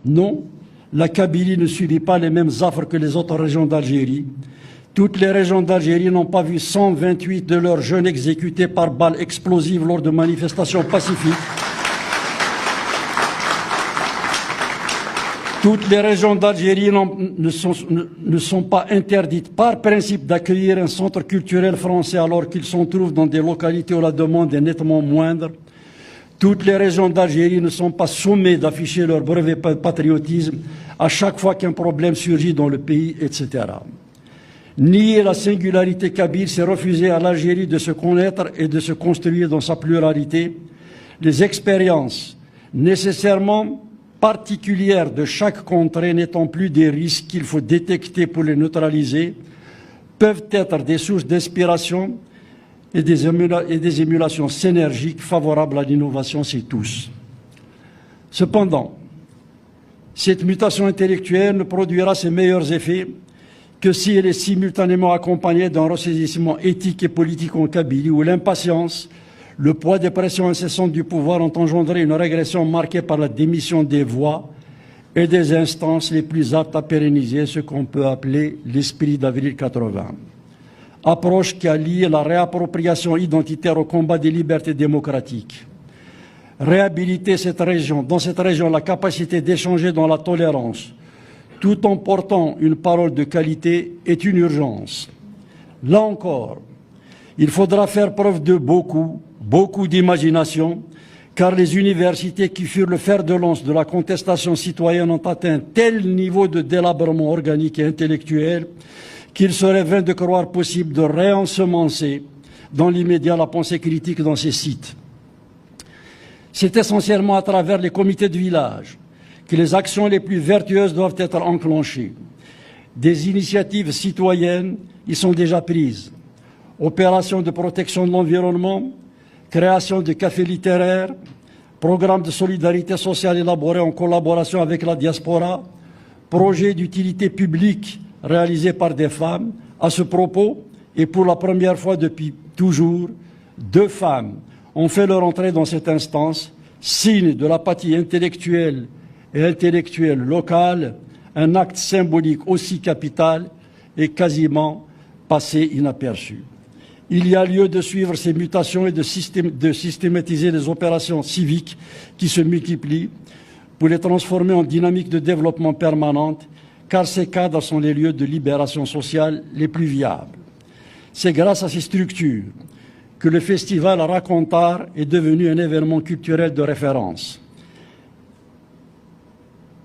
Non, la Kabylie ne subit pas les mêmes affres que les autres régions d'Algérie. Toutes les régions d'Algérie n'ont pas vu 128 de leurs jeunes exécutés par balles explosives lors de manifestations pacifiques. Toutes les régions d'Algérie ne sont pas interdites par principe d'accueillir un centre culturel français alors qu'ils se trouvent dans des localités où la demande est nettement moindre. Toutes les régions d'Algérie ne sont pas sommées d'afficher leur brevet patriotisme à chaque fois qu'un problème surgit dans le pays, etc. Nier la singularité kabyle, c'est refuser à l'Algérie de se connaître et de se construire dans sa pluralité. Les expériences nécessairement particulières de chaque contrée n'étant plus des risques qu'il faut détecter pour les neutraliser, peuvent être des sources d'inspiration et des émulations synergiques favorables à l'innovation, c'est tous. Cependant, cette mutation intellectuelle ne produira ses meilleurs effets que si elle est simultanément accompagnée d'un ressaisissement éthique et politique en Kabylie, où l'impatience, le poids des pressions incessantes du pouvoir ont engendré une régression marquée par la démission des voix et des instances les plus aptes à pérenniser ce qu'on peut appeler l'esprit d'avril 80. Approche qui a lié la réappropriation identitaire au combat des libertés démocratiques. Réhabiliter cette région, dans cette région, la capacité d'échanger dans la tolérance, tout en portant une parole de qualité, est une urgence. Là encore, il faudra faire preuve de beaucoup d'imagination, car les universités qui furent le fer de lance de la contestation citoyenne ont atteint tel niveau de délabrement organique et intellectuel qu'il serait vain de croire possible de réensemencer dans l'immédiat la pensée critique dans ces sites. C'est essentiellement à travers les comités de village que les actions les plus vertueuses doivent être enclenchées. Des initiatives citoyennes y sont déjà prises. Opérations de protection de l'environnement, création de cafés littéraires, programmes de solidarité sociale élaborés en collaboration avec la diaspora, projets d'utilité publique réalisés par des femmes. À ce propos, et pour la première fois depuis toujours, 2 femmes ont fait leur entrée dans cette instance, signe de l'apathie intellectuelle et intellectuelle locale, un acte symbolique aussi capital et quasiment passé inaperçu. Il y a lieu de suivre ces mutations et de systématiser les opérations civiques qui se multiplient pour les transformer en dynamique de développement permanente, car ces cadres sont les lieux de libération sociale les plus viables. C'est grâce à ces structures que le festival Racontar est devenu un événement culturel de référence.